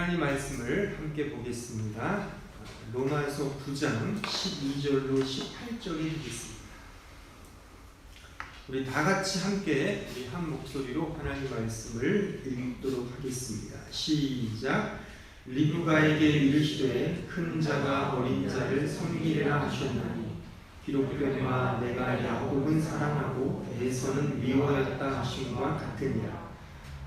하나님 말씀을 함께 보겠습니다. 로마서 9장 12절로 18절이 되겠습니다. 우리 다 같이 함께 우리 한 목소리로 하나님 말씀을 읽도록 하겠습니다. 시작. 리브가에게 이르시되 큰 자가 어린 자를 섬기리라 하셨나니 기록되거니와 내가 야곱은 사랑하고 에서는 미워하였다 하심과 같으니라.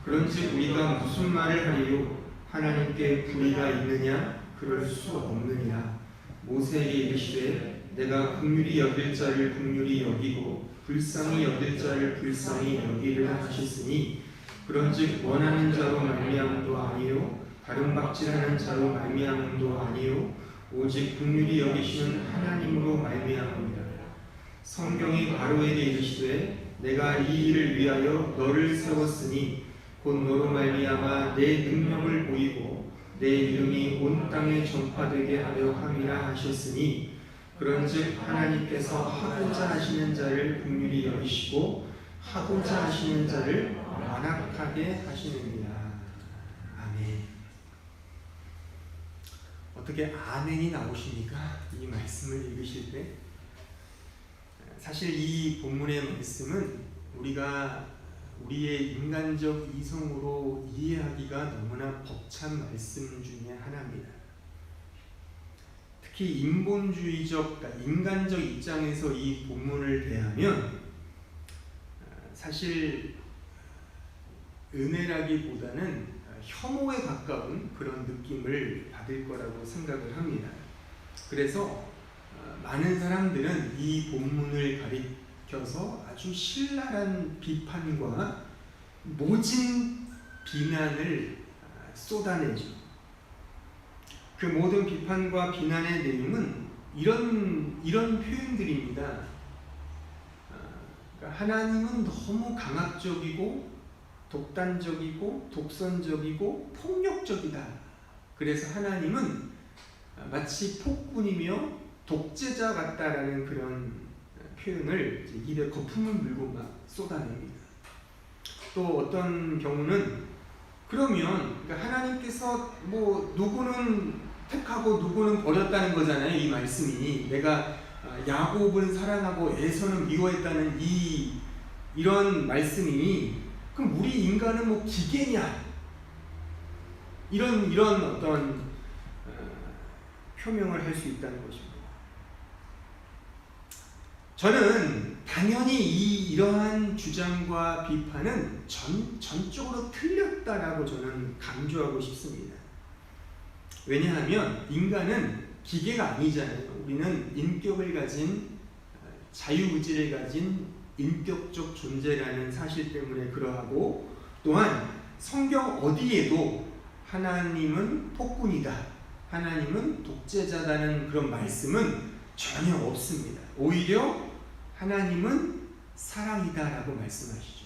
그런즉 우리가 무슨 말을 하리요? 하나님께 불의가 있느냐? 그럴 수 없느니라. 모세에게 이르시되 내가 긍휼히 여길 자를 긍휼히 여기고 불쌍히 여길 자를 불쌍히 여기리라 하셨으니 그런즉 원하는 자로 말미암음도 아니요 가름박질하는 자로 말미암음도 아니요 오직 긍휼히 여기시는 하나님으로 말미암음이라. 성경이 바로에게 이르시되 내가 이 일을 위하여 너를 세웠으니 곧 너로 말미암아 내 능력을 보이고 내 이름이 온 땅에 전파되게 하려 함이라 하셨으니 그런즉 하나님께서 하고자 하시는 자를 긍휼히 여기시고 하고자 하시는 자를 완악하게 하시느니라. 아멘. 어떻게 아멘이 나오십니까? 이 말씀을 읽으실 때 사실 이 본문의 말씀은 우리가 우리의 인간적 이성으로 이해하기가 너무나 벅찬 말씀 중에 하나입니다. 특히 인본주의적, 인간적 입장에서 이 본문을 대하면 사실 은혜라기보다는 혐오에 가까운 그런 느낌을 받을 거라고 생각을 합니다. 그래서 많은 사람들은 이 본문을 가리켜서 아주 신랄한 비판과 모진 비난을 쏟아내죠. 그 모든 비판과 비난의 내용은 이런 표현들입니다. 그러니까 하나님은 너무 강압적이고 독단적이고 독선적이고 폭력적이다. 그래서 하나님은 마치 폭군이며 독재자 같다라는 그런 표현을 입에 거품을 물고 막 쏟아냅니다. 또 어떤 경우는 그러면 하나님께서 뭐 누구는 택하고 누구는 버렸다는 거잖아요. 이 말씀이 내가 야곱을 사랑하고 에서는 미워했다는 이런 말씀이 그럼 우리 인간은 뭐 기계냐? 이런 어떤 표명을 할 수 있다는 것입니다. 저는 당연히 이러한 주장과 비판은 전적으로 틀렸다라고 저는 강조하고 싶습니다. 왜냐하면 인간은 기계가 아니잖아요. 우리는 인격을 가진 자유의지를 가진 인격적 존재라는 사실 때문에 그러하고 또한 성경 어디에도 하나님은 폭군이다, 하나님은 독재자다는 그런 말씀은 전혀 없습니다. 오히려 하나님은 사랑이다라고 말씀하시죠.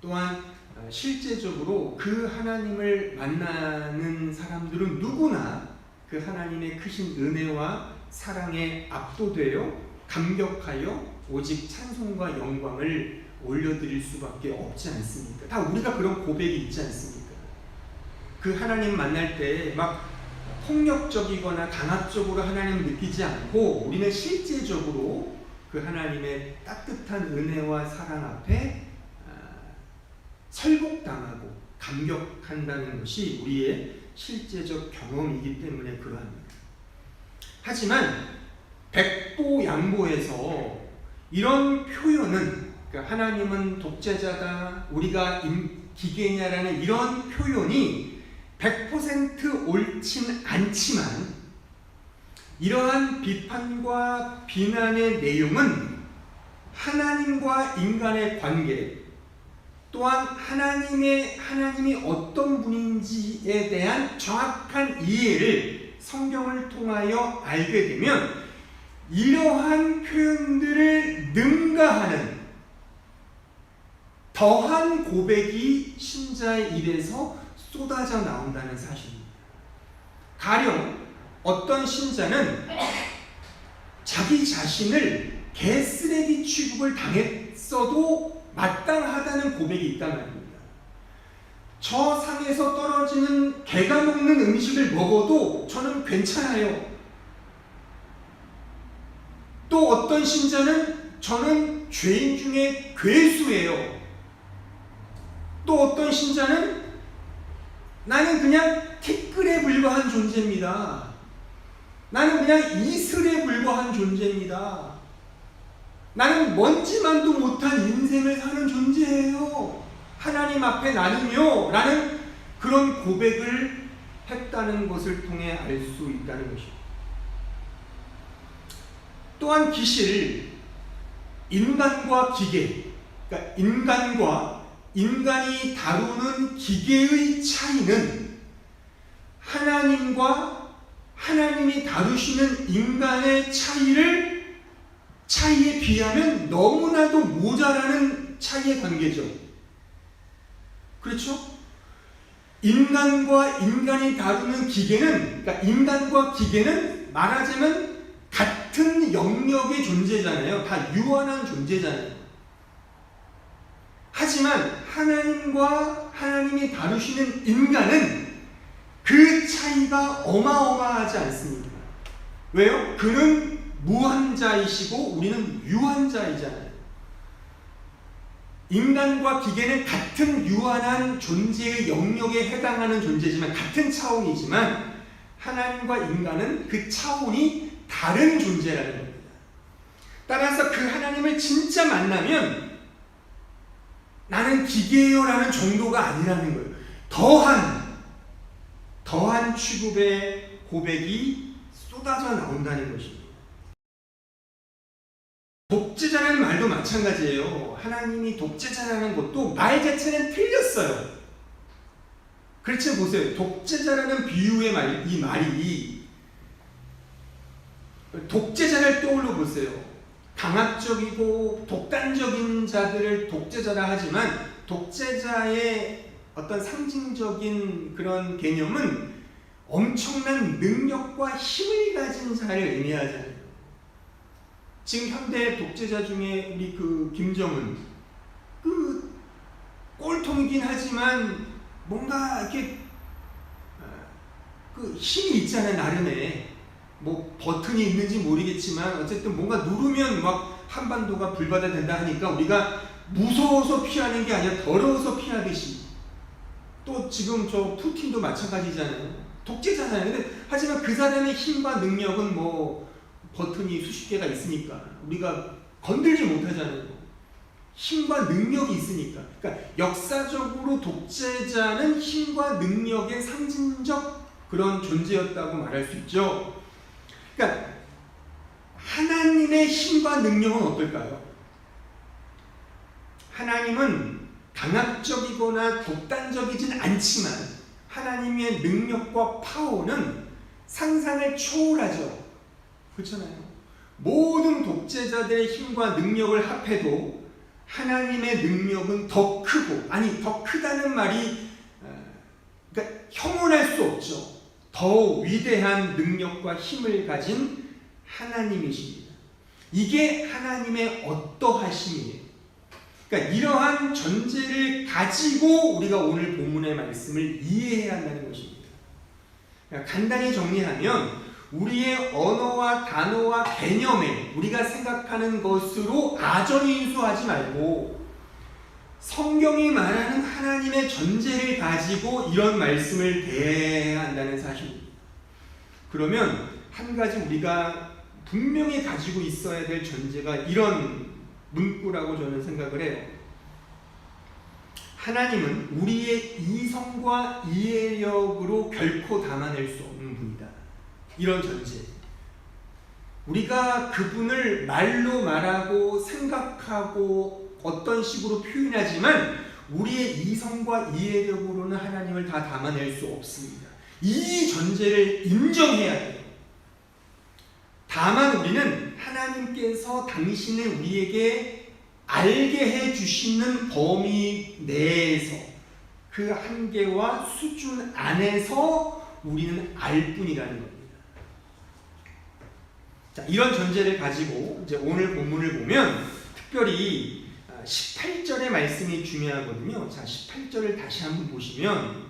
또한 실제적으로 그 하나님을 만나는 사람들은 누구나 그 하나님의 크신 은혜와 사랑에 압도되어 감격하여 오직 찬송과 영광을 올려드릴 수밖에 없지 않습니까? 다 우리가 그런 고백이 있지 않습니까? 그 하나님 만날 때 막 폭력적이거나 강압적으로 하나님을 느끼지 않고 우리는 실제적으로 그 하나님의 따뜻한 은혜와 사랑 앞에 설복당하고 감격한다는 것이 우리의 실제적 경험이기 때문에 그러합니다. 하지만 백보양보해서 이런 표현은 그러니까 하나님은 독재자다, 우리가 기계냐라는 이런 표현이 100% 옳진 않지만 이러한 비판과 비난의 내용은 하나님과 인간의 관계 또한 하나님이 어떤 분인지에 대한 정확한 이해를 성경을 통하여 알게 되면 이러한 표현들을 능가하는 더한 고백이 신자의 입에서 쏟아져 나온다는 사실입니다. 가령 어떤 신자는 자기 자신을 개쓰레기 취급을 당했어도 마땅하다는 고백이 있단 말입니다. 저 상에서 떨어지는 개가 먹는 음식을 먹어도 저는 괜찮아요. 또 어떤 신자는 저는 죄인 중에 괴수예요. 또 어떤 신자는 나는 그냥 티끌에 불과한 존재입니다. 나는 그냥 이슬에 불과한 존재입니다. 나는 먼지만도 못한 인생을 사는 존재예요. 하나님 앞에 나는요 라는 그런 고백을 했다는 것을 통해 알 수 있다는 것입니다. 또한 기실, 인간과 기계, 그러니까 인간이 다루는 기계의 차이는 하나님과 하나님이 다루시는 인간의 차이에 비하면 너무나도 모자라는 차이의 관계죠. 그렇죠? 인간과 인간이 다루는 기계는, 그러니까 인간과 기계는 말하자면 같은 영역의 존재잖아요. 다 유한한 존재잖아요. 하지만 하나님과 하나님이 다루시는 인간은 그 차이가 어마어마하지 않습니다. 왜요? 그는 무한자이시고 우리는 유한자이잖아요. 인간과 기계는 같은 유한한 존재의 영역에 해당하는 존재지만, 같은 차원이지만 하나님과 인간은 그 차원이 다른 존재라는 겁니다. 따라서 그 하나님을 진짜 만나면 나는 기계예요 라는 정도가 아니라는 거예요. 더한 취급의 고백이 쏟아져 나온다는 것입니다. 독재자라는 말도 마찬가지예요. 하나님이 독재자라는 것도 말 자체는 틀렸어요. 그렇지 보세요. 독재자라는 비유의 이 말이 독재자를 떠올려 보세요. 강압적이고 독단적인 자들을 독재자라 하지만 독재자의 어떤 상징적인 그런 개념은 엄청난 능력과 힘을 가진 자를 의미하잖아요. 지금 현대 독재자 중에 우리 그 김정은 꼴통이긴 하지만 뭔가 이렇게 그 힘이 있잖아요. 나름의 뭐 버튼이 있는지 모르겠지만 어쨌든 뭔가 누르면 막 한반도가 불바다 된다 하니까 우리가 무서워서 피하는 게 아니라 더러워서 피하듯이, 또 지금 저 푸틴도 마찬가지잖아요. 독재잖아요. 근데 하지만 그 사람의 힘과 능력은 뭐 버튼이 수십 개가 있으니까 우리가 건들지 못하잖아요. 힘과 능력이 있으니까. 그러니까 역사적으로 독재자는 힘과 능력의 상징적 그런 존재였다고 말할 수 있죠. 그러니까 하나님의 힘과 능력은 어떨까요? 하나님은 강압적이거나 독단적이진 않지만 하나님의 능력과 파워는 상상을 초월하죠. 그렇잖아요. 모든 독재자들의 힘과 능력을 합해도 하나님의 능력은 더 크고, 아니 더 크다는 말이 그러니까 형언할 수 없죠. 더 위대한 능력과 힘을 가진 하나님이십니다. 이게 하나님의 어떠하심이에요. 그러니까 이러한 전제를 가지고 우리가 오늘 본문의 말씀을 이해해야 한다는 것입니다. 그러니까 간단히 정리하면 우리의 언어와 단어와 개념에 우리가 생각하는 것으로 아전인수하지 말고 성경이 말하는 하나님의 전제를 가지고 이런 말씀을 대해야 한다는 사실입니다. 그러면 한 가지 우리가 분명히 가지고 있어야 될 전제가 이런 문구라고 저는 생각을 해요. 하나님은 우리의 이성과 이해력으로 결코 담아낼 수 없는 분이다. 이런 전제. 우리가 그분을 말로 말하고 생각하고 어떤 식으로 표현하지만 우리의 이성과 이해력으로는 하나님을 다 담아낼 수 없습니다. 이 전제를 인정해야 돼요. 다만 우리는 하나님께서 당신을 우리에게 알게 해주시는 범위 내에서 그 한계와 수준 안에서 우리는 알 뿐이라는 겁니다. 자, 이런 전제를 가지고 이제 오늘 본문을 보면 특별히 18절의 말씀이 중요하거든요. 자, 18절을 다시 한번 보시면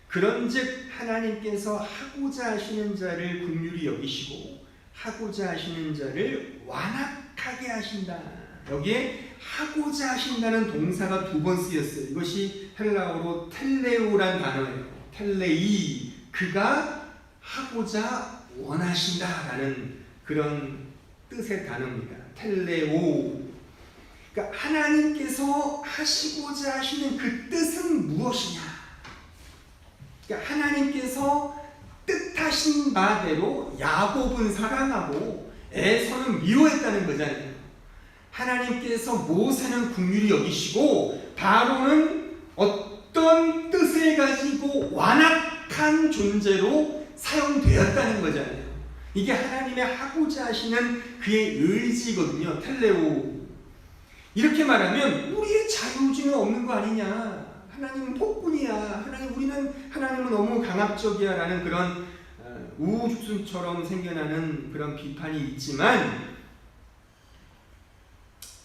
그런즉 하나님께서 하고자 하시는 자를 긍휼히 여기시고 하고자 하시는 자를 완악하게 하신다. 여기에 하고자 하신다는 동사가 2번 쓰였어요. 이것이 헬라어로 텔레오란 단어예요. 텔레이, 그가 하고자 원하신다라는 그런 뜻의 단어입니다. 텔레오. 그러니까 하나님께서 하시고자 하시는 그 뜻은 무엇이냐? 그러니까 하나님께서 뜻하신 바대로 야곱은 사랑하고 에서는 미워했다는 거잖아요. 하나님께서 모세는 긍휼히 여기시고 바로는 어떤 뜻을 가지고 완악한 존재로 사용되었다는 거잖아요. 이게 하나님의 하고자 하시는 그의 의지거든요. 텔레오. 이렇게 말하면 우리의 자유의지는 없는 거 아니냐, 하나님은 폭군이야, 하나님은 너무 강압적이야 라는 그런 우후죽순처럼 생겨나는 그런 비판이 있지만,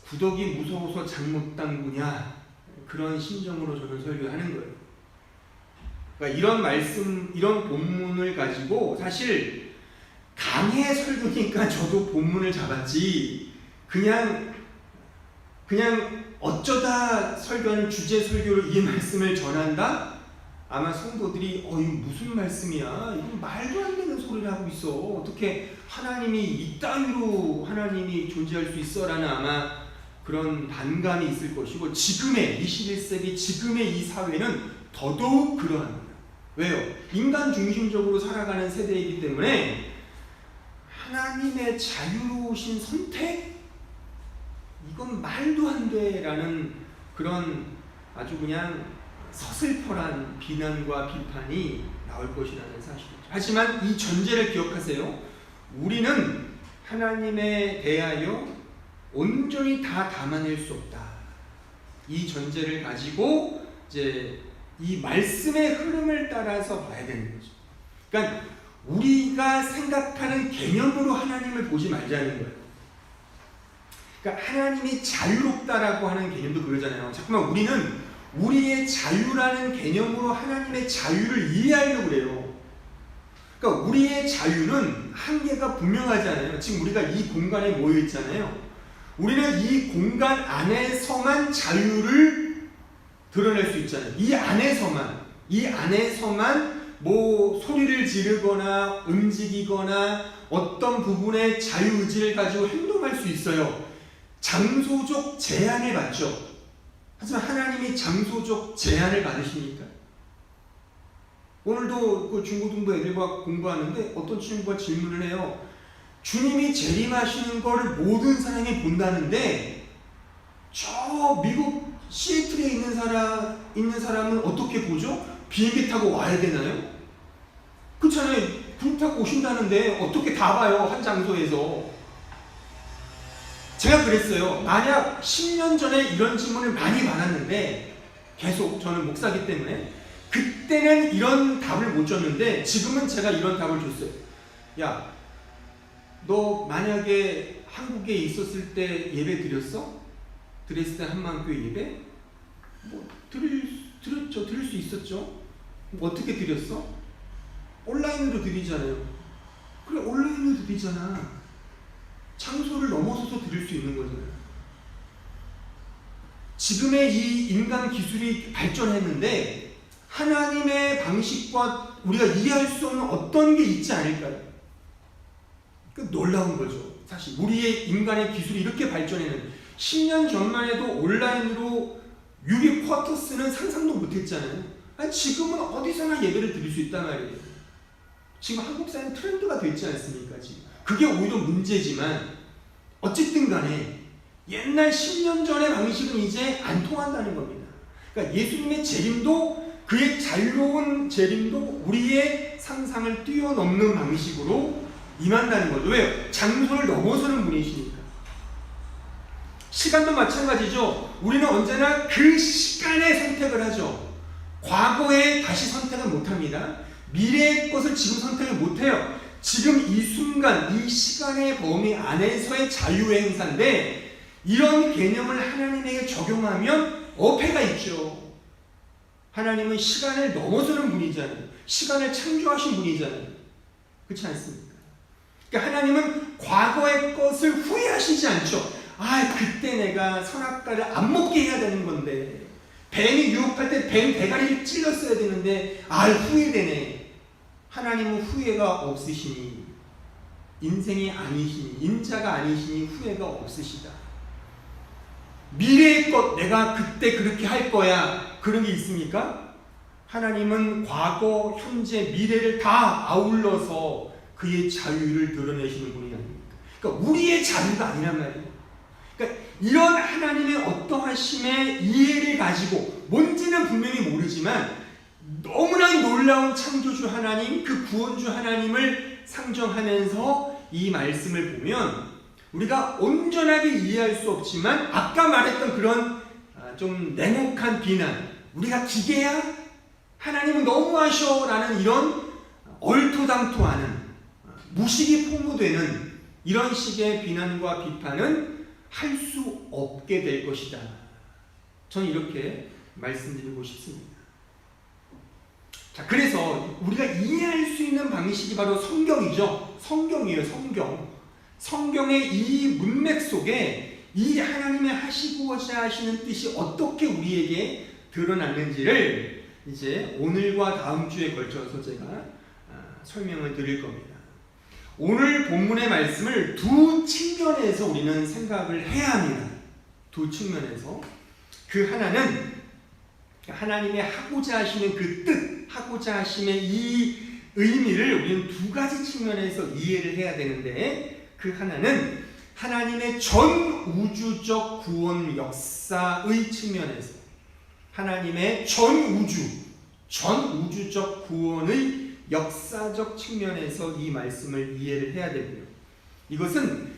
구덕이 무서워서 잘못 당구냐, 그런 심정으로 저는 설교하는 거예요. 그러니까 이런 말씀, 이런 본문을 가지고 사실 강해 설교니까 저도 본문을 잡았지, 그냥 어쩌다 설교하는 주제 설교로 이 말씀을 전한다? 아마 성도들이 이거 무슨 말씀이야? 이건 말도 안 되는 소리를 하고 있어. 어떻게 하나님이 이따위로 하나님이 존재할 수 있어? 라는 아마 그런 반감이 있을 것이고, 지금의 21세기 지금의 이 사회는 더더욱 그러합니다. 왜요? 인간 중심적으로 살아가는 세대이기 때문에 하나님의 자유로우신 선택? 이건 말도 안 돼 라는 그런 아주 그냥 서슬퍼란 비난과 비판이 나올 것이라는 사실이죠. 하지만 이 전제를 기억하세요. 우리는 하나님에 대하여 온전히 다 담아낼 수 없다. 이 전제를 가지고 이제 이 말씀의 흐름을 따라서 봐야 되는 거죠. 그러니까 우리가 생각하는 개념으로 하나님을 보지 말자는 거예요. 그러니까 하나님이 자유롭다라고 하는 개념도 그러잖아요. 잠깐만, 우리는 우리의 자유라는 개념으로 하나님의 자유를 이해하려고 그래요. 그러니까 우리의 자유는 한계가 분명하잖아요. 지금 우리가 이 공간에 모여 있잖아요. 우리는 이 공간 안에서만 자유를 드러낼 수 있잖아요. 이 안에서만 뭐 소리를 지르거나 움직이거나 어떤 부분에 자유의지를 가지고 행동할 수 있어요. 장소적 제한을 받죠. 하지만 하나님이 장소적 제한을 받으십니까? 오늘도 그 중고등부 애들과 공부하는데 어떤 친구가 질문을 해요. 주님이 재림하시는 걸 모든 사람이 본다는데 저 미국 시애틀에 있는 사람은 어떻게 보죠? 비행기 타고 와야 되나요? 그렇잖아요. 불 타고 오신다는데 어떻게 다 봐요, 한 장소에서. 제가 그랬어요. 만약 10년 전에 이런 질문을 많이 받았는데, 계속 저는 목사기 때문에 그때는 이런 답을 못 줬는데 지금은 제가 이런 답을 줬어요. 야, 너 만약에 한국에 있었을 때 예배 드렸어? 드렸을 때 한마음교회 예배? 뭐 드릴 수 있었죠. 뭐 어떻게 드렸어? 온라인으로 드리잖아요. 그래, 온라인으로 드리잖아. 장소를 넘어서서 드릴 수 있는 거잖아요. 지금의 이 인간 기술이 발전했는데 하나님의 방식과 우리가 이해할 수 없는 어떤 게 있지 않을까요? 놀라운 거죠. 사실 우리의 인간의 기술이 이렇게 발전했는데 10년 전만 해도 온라인으로 6일 쿼터스는 상상도 못했잖아요. 지금은 어디서나 예배를 드릴 수 있단 말이에요. 지금 한국 사회는 트렌드가 됐지 않습니까? 지금 그게 오히려 문제지만 어쨌든 간에 옛날 10년 전의 방식은 이제 안 통한다는 겁니다. 그러니까 예수님의 재림도, 그의 자유로운 재림도 우리의 상상을 뛰어넘는 방식으로 임한다는 거죠. 왜요? 장소를 넘어서는 분이시니까. 시간도 마찬가지죠. 우리는 언제나 그 시간에 선택을 하죠. 과거에 다시 선택을 못합니다. 미래의 것을 지금 선택을 못해요. 지금 이 순간, 이 시간의 범위 안에서의 자유의 행사인데 이런 개념을 하나님에게 적용하면 어폐가 있죠. 하나님은 시간을 넘어서는 분이잖아요. 시간을 창조하신 분이잖아요. 그렇지 않습니까? 그러니까 하나님은 과거의 것을 후회하시지 않죠. 그때 내가 선악과를 안 먹게 해야 되는 건데, 뱀이 유혹할 때 뱀 대가리를 찔렀어야 되는데 후회되네. 하나님은 후회가 없으시니, 인생이 아니시니, 인자가 아니시니 후회가 없으시다. 미래의 것, 내가 그때 그렇게 할 거야, 그런 게 있습니까? 하나님은 과거, 현재, 미래를 다 아울러서 그의 자유를 드러내시는 분이 아닙니까? 그러니까 우리의 자유가 아니란 말이에요. 그러니까 이런 하나님의 어떠하심의 이해를 가지고, 뭔지는 분명히 모르지만 너무나 놀라운 창조주 하나님, 그 구원주 하나님을 상정하면서 이 말씀을 보면 우리가 온전하게 이해할 수 없지만, 아까 말했던 그런 좀 냉혹한 비난, 우리가 기계야? 하나님은 너무하셔 라는 이런 얼토당토하는, 무식이 폭로되는 이런 식의 비난과 비판은 할 수 없게 될 것이다. 저는 이렇게 말씀드리고 싶습니다. 자, 그래서 우리가 이해할 수 있는 방식이 바로 성경이죠. 성경이에요, 성경. 성경의 이 문맥 속에 이 하나님의 하시고자 하시는 뜻이 어떻게 우리에게 드러났는지를 이제 오늘과 다음 주에 걸쳐서 제가 설명을 드릴 겁니다. 오늘 본문의 말씀을 두 측면에서 우리는 생각을 해야 합니다. 두 측면에서. 그 하나는 하나님의 하고자 하시는 그 뜻, 하고자 하심의 이 의미를 우리는 두 가지 측면에서 이해를 해야 되는데, 그 하나는 하나님의 전 우주적 구원 역사의 측면에서, 하나님의 전 우주적 구원의 역사적 측면에서 이 말씀을 이해를 해야 되고요. 이것은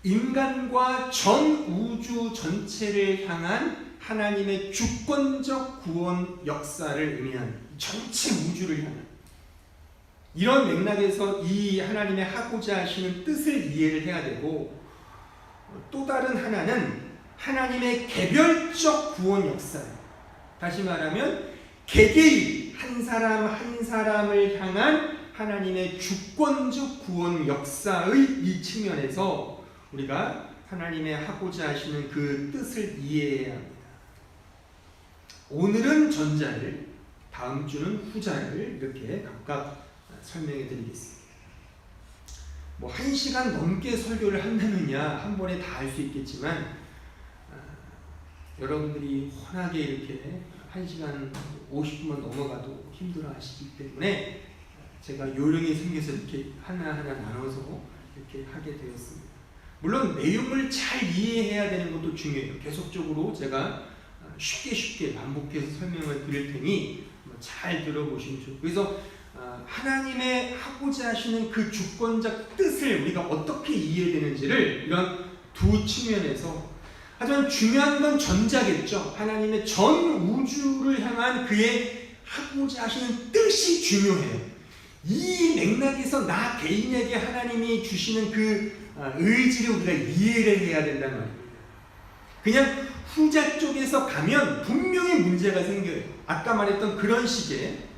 인간과 전 우주 전체를 향한 하나님의 주권적 구원 역사를 의미하는, 전체 우주를 향한 이런 맥락에서 이 하나님의 하고자 하시는 뜻을 이해를 해야 되고, 또 다른 하나는 하나님의 개별적 구원 역사예요. 다시 말하면 개개인 한 사람 한 사람을 향한 하나님의 주권적 구원 역사의 이 측면에서 우리가 하나님의 하고자 하시는 그 뜻을 이해해야 합니다. 오늘은 전자를, 다음 주는 후자를 이렇게 각각 설명해 드리겠습니다. 1시간 넘게 설교를 한다면야 한 번에 다 할 수 있겠지만, 여러분들이 워낙에 이렇게 1시간 50분만 넘어가도 힘들어 하시기 때문에 제가 요령이 생겨서 이렇게 하나하나 나눠서 이렇게 하게 되었습니다. 물론 내용을 잘 이해해야 되는 것도 중요해요. 계속적으로 제가 쉽게 반복해서 설명을 드릴 테니 잘 들어보시면 좋고, 그래서 하나님의 하고자 하시는 그 주권적 뜻을 우리가 어떻게 이해되는지를 이런 두 측면에서, 하지만 중요한 건 전자겠죠. 하나님의 전 우주를 향한 그의 하고자 하시는 뜻이 중요해요. 이 맥락에서 나 개인에게 하나님이 주시는 그 의지를 우리가 이해를 해야 된단 말입니다. 그냥 후자 쪽에서 가면 분명히 문제가 생겨요. 아까 말했던 그런 식의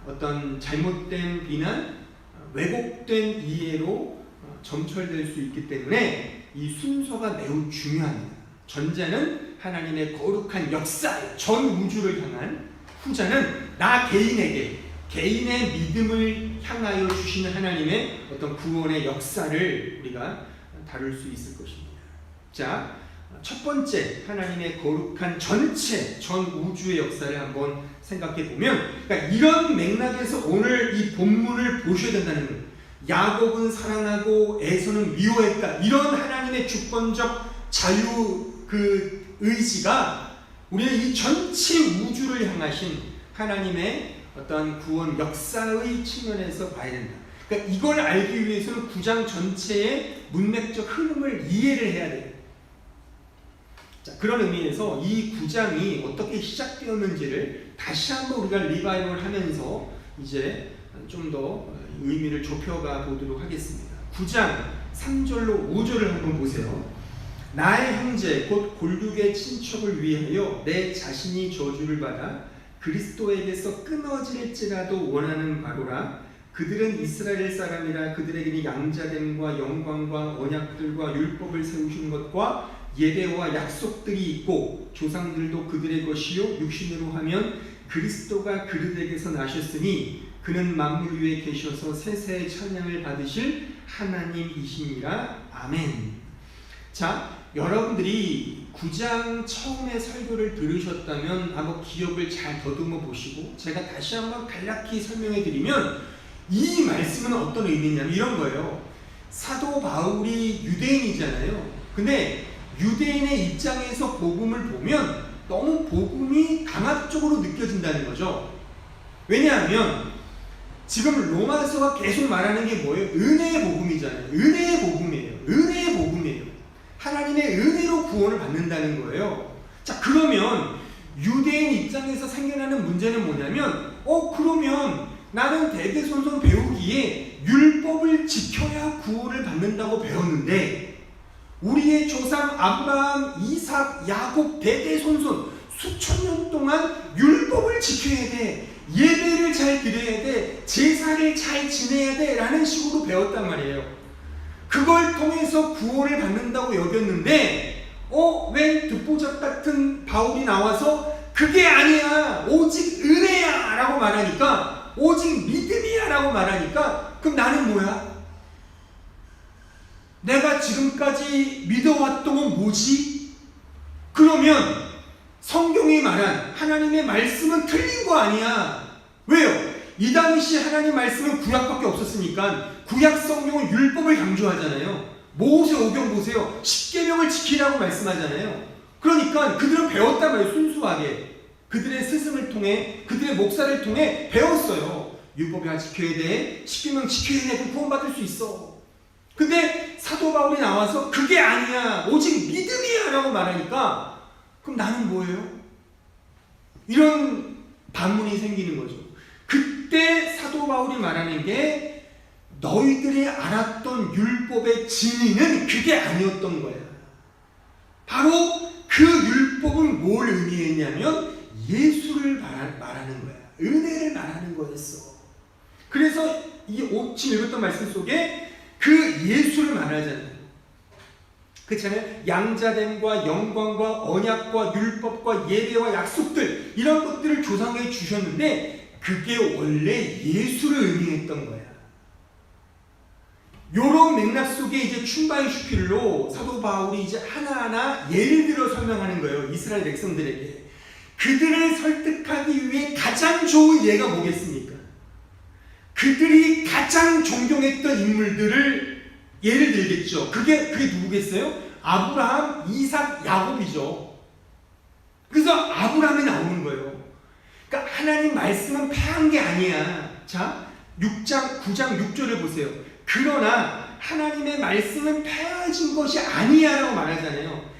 어떤 잘못된 비난, 왜곡된 이해로 점철될 수 있기 때문에 이 순서가 매우 중요합니다. 전자는 하나님의 거룩한 역사, 전 우주를 향한, 후자는 나 개인에게, 개인의 믿음을 향하여 주시는 하나님의 어떤 구원의 역사를 우리가 다룰 수 있을 것입니다. 자, 첫 번째, 하나님의 거룩한 전체, 전 우주의 역사를 한번 생각해 보면, 그러니까 이런 맥락에서 오늘 이 본문을 보셔야 된다는 거예요. 야곱은 사랑하고 에서는 미워했다. 이런 하나님의 주권적 자유 그 의지가 우리는 이 전체 우주를 향하신 하나님의 어떤 구원 역사의 측면에서 봐야 된다. 그러니까 이걸 알기 위해서는 9장 전체의 문맥적 흐름을 이해를 해야 돼요. 자, 그런 의미에서 이 9장이 어떻게 시작되었는지를 다시 한번 우리가 리바이벌 하면서 이제 좀 더 의미를 좁혀가 보도록 하겠습니다. 9장 3절로 5절을 한번 보세요. 나의 형제 곧 골육의 친척을 위하여 내 자신이 저주를 받아 그리스도에게서 끊어질지라도 원하는 바로라. 그들은 이스라엘 사람이라 그들에게는 양자됨과 영광과 언약들과 율법을 세우신 것과 예배와 약속들이 있고 조상들도 그들의 것이요 육신으로 하면 그리스도가 그들에게서 나셨으니 그는 만물 위에 계셔서 세세의 찬양을 받으실 하나님이시니라. 아멘. 자, 여러분들이 9장 처음에 설교를 들으셨다면 한번 기억을 잘 더듬어 보시고 제가 다시 한번 간략히 설명해 드리면 이 말씀은 어떤 의미냐면 이런 거예요. 사도 바울이 유대인이잖아요. 근데 유대인의 입장에서 복음을 보면 너무 복음이 강압적으로 느껴진다는 거죠. 왜냐하면 지금 로마서가 계속 말하는 게 뭐예요? 은혜의 복음이잖아요. 은혜의 복음이에요. 은혜의 복음이에요. 하나님의 은혜로 구원을 받는다는 거예요. 자, 그러면 유대인 입장에서 생겨나는 문제는 뭐냐면 그러면 나는 대대손손 배우기에 율법을 지켜야 구원을 받는다고 배웠는데 우리의 조상 아브라함, 이삭, 야곱 대대손손 수천 년 동안 율법을 지켜야 돼. 예배를 잘 드려야 돼. 제사를 잘 지내야 돼. 라는 식으로 배웠단 말이에요. 그걸 통해서 구원을 받는다고 여겼는데 웬 듣보잡 같은 바울이 나와서 그게 아니야. 오직 은혜야. 라고 말하니까 오직 믿음이야. 라고 말하니까 그럼 나는 뭐야? 내가 지금까지 믿어왔던 건 뭐지? 그러면 성경이 말한 하나님의 말씀은 틀린 거 아니야. 왜요? 이 당시 하나님 말씀은 구약밖에 없었으니까 구약 성경은 율법을 강조하잖아요. 모세 오경 보세요. 10계명을 지키라고 말씀하잖아요. 그러니까 그들은 배웠단 말이에요. 순수하게 그들의 스승을 통해 그들의 목사를 통해 배웠어요. 율법을 지켜야 돼. 10계명 지켜야 돼. 그럼 구원받을 수 있어. 근데 사도 바울이 나와서 그게 아니야. 오직 믿음이야. 라고 말하니까 그럼 나는 뭐예요? 이런 반문이 생기는 거죠. 그때 사도 바울이 말하는 게 너희들이 알았던 율법의 진리는 그게 아니었던 거야. 바로 그 율법은 뭘 의미했냐면 예수를 말하는 거야. 은혜를 말하는 거였어. 그래서 이 지금 읽었던 말씀 속에 그 예수를 말하잖아요. 그렇잖아요. 양자됨과 영광과 언약과 율법과 예배와 약속들 이런 것들을 조상에 주셨는데 그게 원래 예수를 의미했던 거야. 요런 맥락 속에 이제 춘바이슈필로 사도 바울이 이제 하나하나 예를 들어 설명하는 거예요. 이스라엘 백성들에게. 그들을 설득하기 위해 가장 좋은 예가 뭐겠습니까? 그들이 가장 존경했던 인물들을 예를 들겠죠. 그게 누구겠어요? 아브라함, 이삭, 야곱이죠. 그래서 아브라함이 나오는 거예요. 그러니까 하나님 말씀은 패한 게 아니야. 자, 9장 6절을 보세요. 그러나 하나님의 말씀은 패해진 것이 아니야 라고 말하잖아요.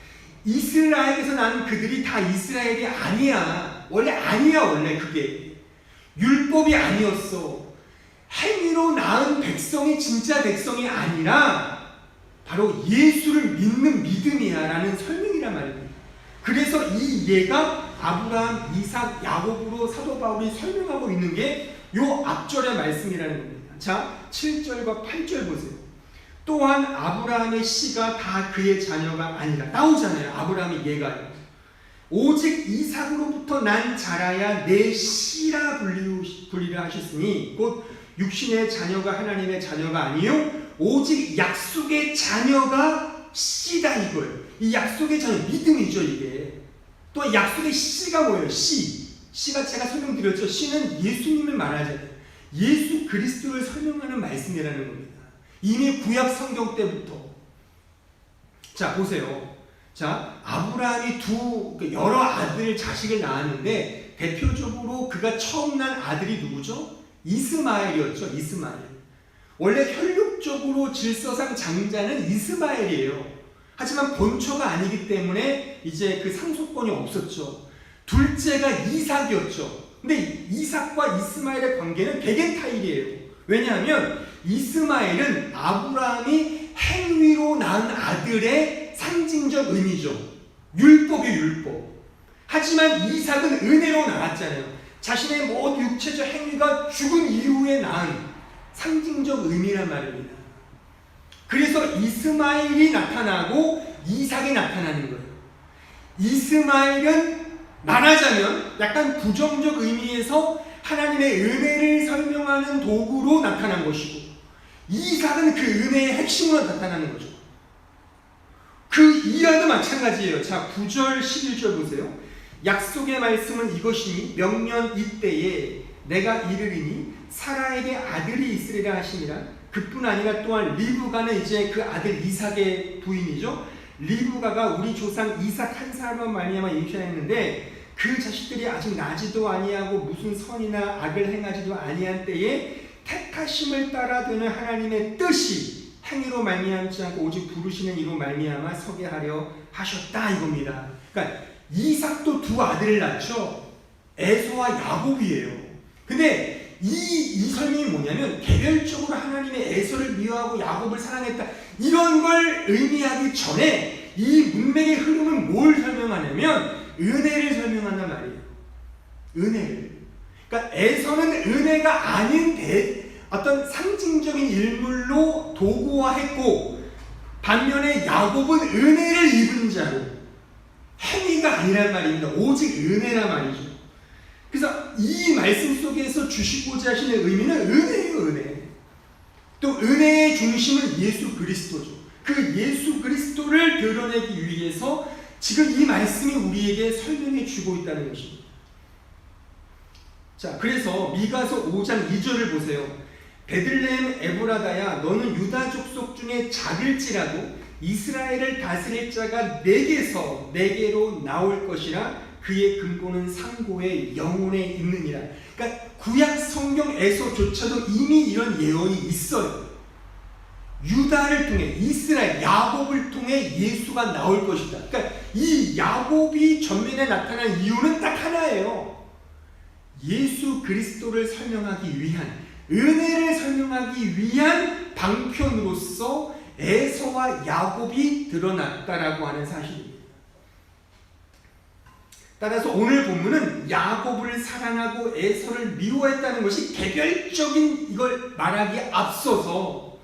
이스라엘에서 난 그들이 다 이스라엘이 아니야. 원래 그게 율법이 아니었어. 행위로 낳은 백성이 진짜 백성이 아니라 바로 예수를 믿는 믿음이야 라는 설명이란 말입니다. 그래서 이 예가 아브라함, 이삭, 야곱으로 사도 바울이 설명하고 있는 게 요 앞절의 말씀이라는 겁니다. 자, 7절과 8절 보세요. 또한 아브라함의 씨가 다 그의 자녀가 아니라 나오잖아요. 아브라함의 예가요. 오직 이삭으로부터 난 자라야 내 씨라 불리라 하셨으니 곧 육신의 자녀가 하나님의 자녀가 아니요 오직 약속의 자녀가 씨다 이거예요. 이 약속의 자녀 믿음이죠 이게. 또 약속의 씨가 뭐예요? 씨가 제가 설명드렸죠. 씨는 예수님을 말하잖아요. 예수 그리스도를 설명하는 말씀이라는 겁니다. 이미 구약 성경 때부터. 자 보세요. 자 아브라함이 여러 아들 자식을 낳았는데 대표적으로 그가 처음 난 아들이 누구죠? 이스마엘이었죠. 이스마엘. 원래 혈육적으로 질서상 장자는 이스마엘이에요. 하지만 본처가 아니기 때문에 이제 그 상속권이 없었죠. 둘째가 이삭이었죠. 근데 이삭과 이스마엘의 관계는 백엔타일이에요. 왜냐하면 이스마엘은 아브라함이 행위로 낳은 아들의 상징적 의미죠. 율법이 율법. 하지만 이삭은 은혜로 낳았잖아요. 자신의 모든 육체적 행위가 죽은 이후에 낳은 상징적 의미란 말입니다. 그래서 이스마엘이 나타나고 이삭이 나타나는 거예요. 이스마엘은 말하자면 약간 부정적 의미에서 하나님의 은혜를 설명하는 도구로 나타난 것이고, 이삭은 그 은혜의 핵심으로 나타나는 거죠. 그 이하도 마찬가지예요. 자, 9절 11절 보세요. 약속의 말씀은 이것이니 명년 이때에 내가 이르리니 사라에게 아들이 있으리라 하시니라. 그뿐 아니라 또한 리브가는 이제 그 아들 이삭의 부인이죠. 리브가가 우리 조상 이삭 한 사람만 말미암아 임신했는데 그 자식들이 아직 나지도 아니하고 무슨 선이나 악을 행하지도 아니한 때에 택하심을 따라 되는 하나님의 뜻이 행위로 말미암지 않고 오직 부르시는 이로 말미암아 서게 하려 하셨다 이겁니다. 그러니까 이삭도 두 아들을 낳죠. 에서와 야곱이에요. 근데 이 설명이 뭐냐면 개별적으로 하나님의 에서를 미워하고 야곱을 사랑했다 이런 걸 의미하기 전에 이 문맥의 흐름은 뭘 설명하냐면 은혜를 설명한단 말이에요. 은혜를. 그러니까 에서는 은혜가 아닌 어떤 상징적인 인물로 도구화했고, 반면에 야곱은 은혜를 입은 자로, 행위가 아니란 말입니다. 오직 은혜란 말이죠. 그래서 이 말씀 속에서 주시고자 하시는 의미는 은혜예요. 은혜. 또 은혜의 중심은 예수 그리스도죠. 그 예수 그리스도를 드러내기 위해서 지금 이 말씀이 우리에게 설명해 주고 있다는 것입니다. 자, 그래서 미가서 5장 2절을 보세요. 베들레헴 에브라다야 너는 유다 족속 중에 작을지라도 이스라엘을 다스릴 자가 내게로 나올 것이라. 그의 근본은 상고의 영혼에 있느니라. 그러니까 구약 성경에서조차도 이미 이런 예언이 있어요. 유다를 통해, 이스라엘 야곱을 통해 예수가 나올 것이다. 그러니까 이 야곱이 전면에 나타난 이유는 딱 하나예요. 예수 그리스도를 설명하기 위한, 은혜를 설명하기 위한 방편으로서 에서와 야곱이 드러났다라고 하는 사실입니다. 따라서 오늘 본문은 야곱을 사랑하고 에서를 미워했다는 것이 개별적인 이걸 말하기에 앞서서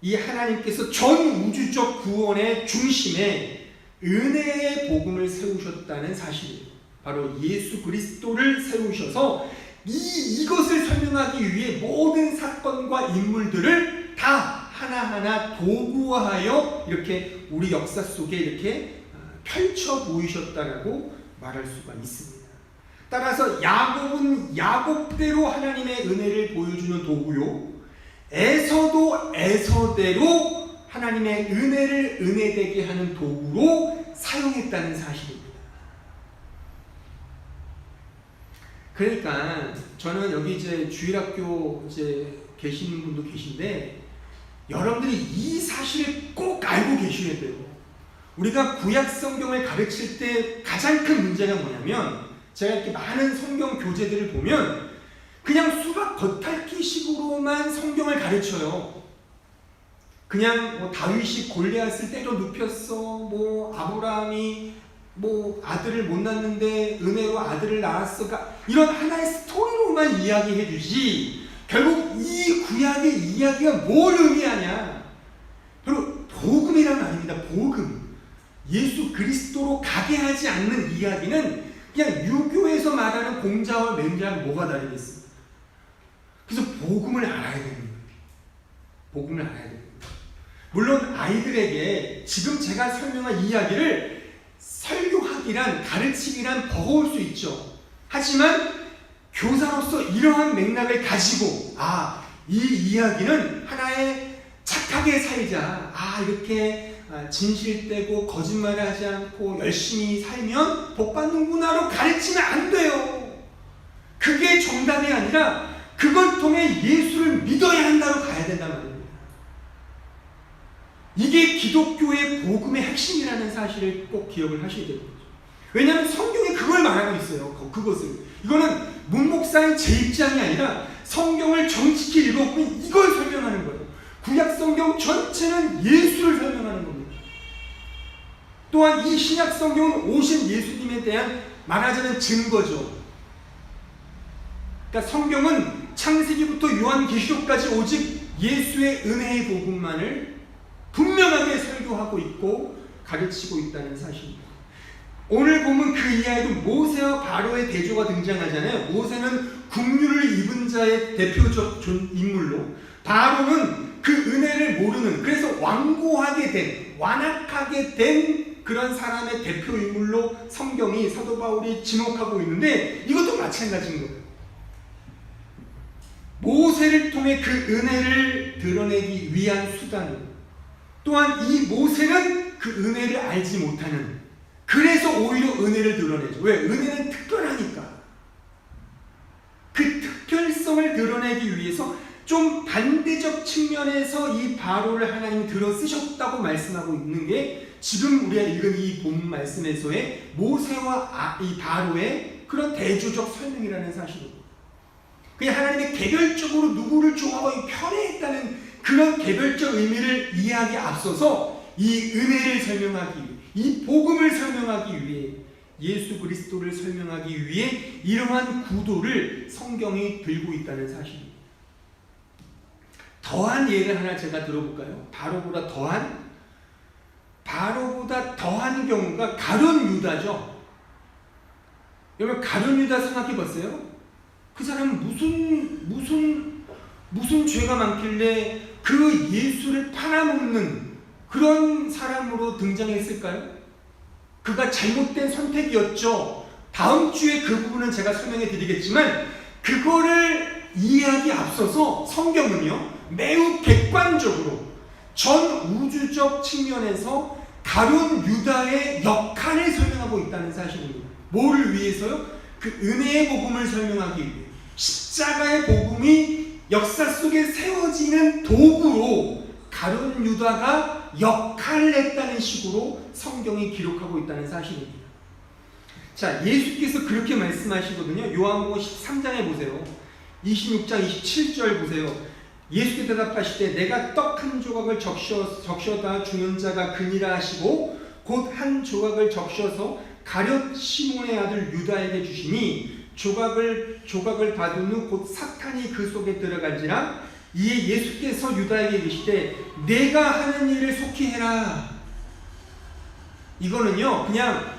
이 하나님께서 전 우주적 구원의 중심에 은혜의 복음을 세우셨다는 사실이에요. 바로 예수 그리스도를 세우셔서 이것을 설명하기 위해 모든 사건과 인물들을 다 하나하나 도구화하여 이렇게 우리 역사 속에 이렇게 펼쳐 보이셨다라고 말할 수가 있습니다. 따라서 야곱은 야곱대로 하나님의 은혜를 보여주는 도구요, 에서도 에서대로 하나님의 은혜를 은혜되게 하는 도구로 사용했다는 사실입니다. 그러니까 저는 여기 이제 주일학교 이제 계시는 분도 계신데 여러분들이 이 사실을 꼭 알고 계셔야 돼요. 우리가 구약 성경을 가르칠 때 가장 큰 문제가 뭐냐면, 제가 이렇게 많은 성경 교재들을 보면 그냥 수박 겉핥기식으로만 성경을 가르쳐요. 그냥 뭐 다윗이 골리앗을 때려 눕혔어, 뭐 아브라함이 뭐 아들을 못 낳는데 은혜로 아들을 낳았어, 이런 하나의 스토리로만 이야기해 주지, 결국 이 구약의 이야기가 뭘 의미하냐, 바로 복음이란 말입니다. 복음. 예수 그리스도로 가게 하지 않는 이야기는 그냥 유교에서 말하는 공자와 맹자랑 뭐가 다르겠습니까? 그래서 복음을 알아야 됩니다. 복음을 알아야 됩니다. 물론 아이들에게 지금 제가 설명한 이야기를 설교하기란, 가르치기란 버거울 수 있죠. 하지만 교사로서 이러한 맥락을 가지고, 이 이야기는 하나의 착하게 살자, 이렇게 진실되고 거짓말을 하지 않고 열심히 살면 복받는구나로 가르치면 안 돼요. 그게 정답이 아니라 그걸 통해 예수를 믿어야 한다로 가야 된단 말입니다. 이게 기독교의 복음의 핵심이라는 사실을 꼭 기억을 하셔야 되는 거죠. 왜냐하면 성경이 그걸 말하고 있어요. 그것을. 이거는 문목사인 제 입장이 아니라 성경을 정직히 읽어보면 이걸 설명하는 거예요. 구약 성경 전체는 예수를 설명하는 겁니다. 또한 이 신약 성경은 오신 예수님에 대한 말하자면 증거죠. 그러니까 성경은 창세기부터 요한계시록까지 오직 예수의 은혜의 복음만을 분명하게 설교하고 있고 가르치고 있다는 사실입니다. 오늘 보면 그 이하에도 모세와 바로의 대조가 등장하잖아요. 모세는 국류를 입은 자의 대표적 인물로, 바로는 그 은혜를 모르는, 그래서 완고하게 된, 완악하게 된 그런 사람의 대표 인물로 성경이, 사도 바울이 지목하고 있는데, 이것도 마찬가지인 거예요. 모세를 통해 그 은혜를 드러내기 위한 수단으로, 또한 이 모세는 그 은혜를 알지 못하는, 그래서 오히려 은혜를 드러내죠. 왜? 은혜는 특별하니까. 그 특별성을 드러내기 위해서 좀 반대적 측면에서 이 바로를 하나님이 들어 쓰셨다고 말씀하고 있는 게 지금 우리가 읽은 이 본 말씀에서의 모세와 이 바로의 그런 대조적 설명이라는 사실입니다. 그냥 하나님이 개별적으로 누구를 좋아하고 편애했다는 그런 개별적 의미를 이해하기에 앞서서 이 은혜를 설명하기 위해, 이 복음을 설명하기 위해, 예수 그리스도를 설명하기 위해 이러한 구도를 성경이 들고 있다는 사실입니다. 더한 예를 하나 제가 들어볼까요? 바로보다 더한 경우가 가룟 유다죠. 여러분 가룟 유다 생각해 봤어요? 그 사람은 무슨 죄가 많길래 그 예수를 팔아먹는 그런 사람으로 등장했을까요? 그가 잘못된 선택이었죠. 다음 주에 그 부분은 제가 설명해 드리겠지만, 그거를 이해하기 앞서서 성경은요 매우 객관적으로 전 우주적 측면에서 가룟 유다의 역할을 설명하고 있다는 사실입니다. 뭐를 위해서요? 그 은혜의 복음을 설명하기 위해, 십자가의 복음이 역사 속에 세워지는 도구로 가룟 유다가 역할을 했다는 식으로 성경이 기록하고 있다는 사실입니다. 자, 예수께서 그렇게 말씀하시거든요. 요한복음 13장에 보세요. 26장 27절 보세요. 예수께 대답하시되 내가 떡 한 조각을 적셔다 주는 자가 그니라 하시고 곧 한 조각을 적셔서 가룟 시몬의 아들 유다에게 주시니 조각을 받은 후 곧 사탄이 그 속에 들어간지라. 이에 예수께서 유다에게 이르시되 내가 하는 일을 속히 해라. 이거는요 그냥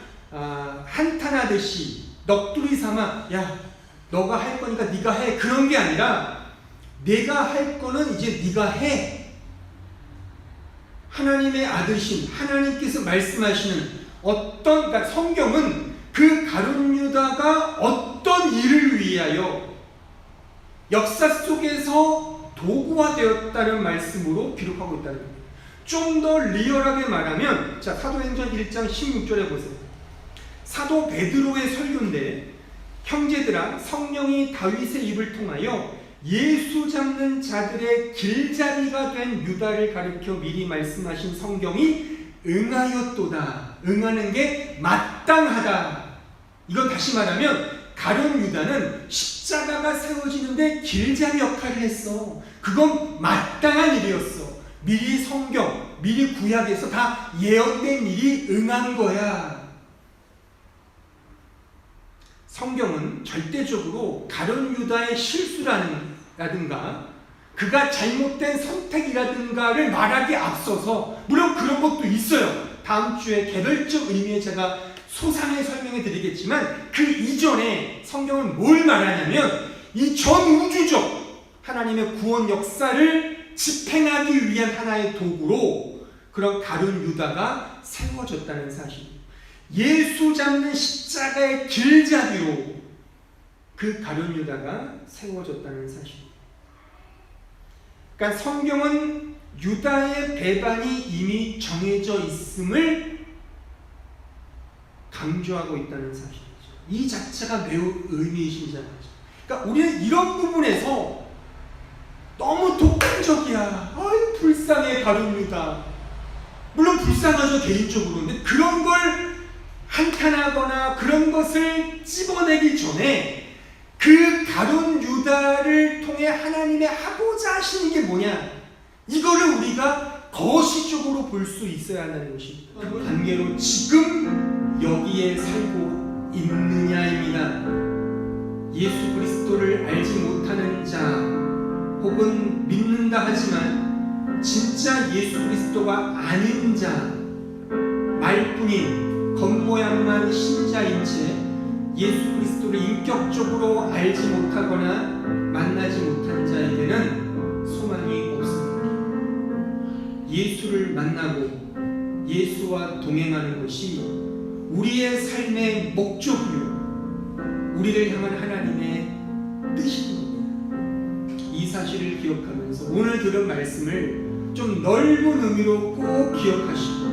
한탄하듯이 넋두리 삼아 야 너가 할 거니까 네가 해, 그런 게 아니라 내가 할 거는 이제 네가 해. 하나님의 아들신 하나님께서 말씀하시는 그러니까 성경은 그 가룟 유다가 어떤 일을 위하여 역사 속에서 도구화되었다는 말씀으로 기록하고 있다는 겁니다. 좀 더 리얼하게 말하면, 자, 사도행전 1장 16절에 보세요. 사도 베드로의 설교인데, 형제들아 성령이 다윗의 입을 통하여 예수 잡는 자들의 길잡이가 된 유다를 가리켜 미리 말씀하신 성경이 응하였도다. 응하는 게 마땅하다. 이건 다시 말하면 가룟 유다는 십자가가 세워지는데 길잡이 역할을 했어. 그건 마땅한 일이었어. 미리 성경, 미리 구약에서 다 예언된 일이 응한 거야. 성경은 절대적으로 가룟 유다의 실수라든가 그가 잘못된 선택이라든가를 말하기에 앞서서, 물론 그런 것도 있어요. 다음 주에 개별적 의미에 제가 소상히 설명해 드리겠지만, 그 이전에 성경은 뭘 말하냐면 이 전 우주적 하나님의 구원 역사를 집행하기 위한 하나의 도구로 그런 가룟 유다가 세워졌다는 사실. 예수 잡는 십자가의 길잡이로 그 가룟 유다가 세워졌다는 사실. 그러니까 성경은 유다의 배반이 이미 정해져 있음을 강조하고 있다는 사실이죠. 이 자체가 매우 의미심장하죠. 그러니까 우리는 이런 부분에서 너무 독단적이야. 아유 불쌍해 가룟 유다. 물론 불쌍하죠 개인적으로. 근데 그런 걸 한탄하거나 그런 것을 찝어내기 전에 그 가룟 유다를 통해 하나님의 하고자 하시는 게 뭐냐, 이거를 우리가 거시적으로 볼 수 있어야 한다는 것입니다. 관계로 지금 여기에 살고 있느냐입니다. 예수 그리스도를 알지 못하는 자 혹은 믿는다 하지만 진짜 예수 그리스도가 아닌 자 말뿐인 겉모양만 신자인 채 예수 그리스도를 인격적으로 알지 못하거나 만나지 못한 자에게는 소망이 없습니다. 예수를 만나고 예수와 동행하는 것이 우리의 삶의 목적이요 우리를 향한 하나님의 뜻입니다. 이 사실을 기억하면서 오늘 들은 말씀을 좀 넓은 의미로 꼭 기억하시고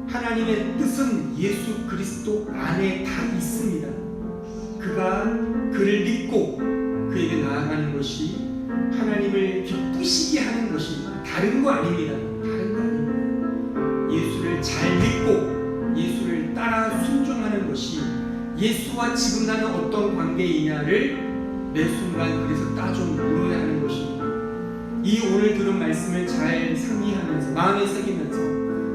하나님의 뜻은 예수 그리스도 안에 다 있습니다. 그가 그를 믿고 그에게 나아가는 것이 하나님을 기쁘시게 하는 것입니다. 다른 거 아닙니다. 다른 거 아닙니다. 예수를 잘 믿고 예수를 따라 순종하는 것이 예수와 지금 나는 어떤 관계이냐를 매 순간 그래서 따져 물어야 하는 것입니다. 이 오늘 들은 말씀을 잘 상의하면서 마음에 새기면서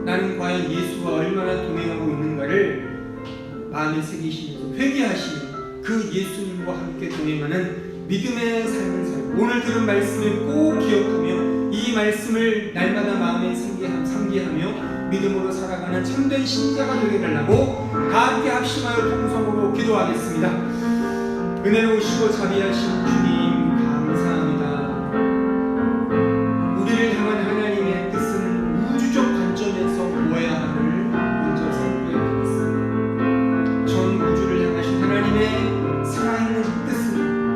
나는 과연 예수와 얼마나 동행하고 있는가를 마음에 새기시면서 회개하시는 그 예수님과 함께 동행하는 믿음의 삶을 살고 오늘 들은 말씀을 꼭 기억하며 이 말씀을 날마다 마음에 상기하며 믿음으로 살아가는 참된 신자가 되게 달라고 다 함께 합심하여 통성으로 기도하겠습니다. 은혜로우시고 자비하신 주님 감사합니다. 우리를 향한 하나님의 뜻은 우주적 관점에서 보아야 함을 먼저 생각하겠습니다. 전 우주를 향하신 하나님의 살아있는 뜻은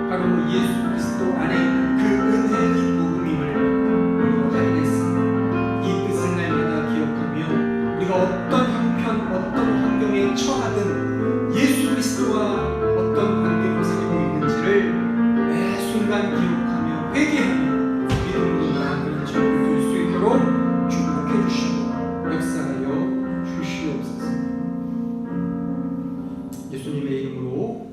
바로 예수 그리스도 안에 그 은혜의 복음임을 확인했습니다. 이 뜻을 날마다 기억하며 우리가 어떤 형편, 어떤 환경에 처하든 예수 그리스도와 어떤 관계로 살고 있는지를 매 순간 기억하며 회개하며 믿음으로 나아가는 저를 볼 수 있도록 축복해 주시고 역사하여 주시옵소서. 예수님의 이름으로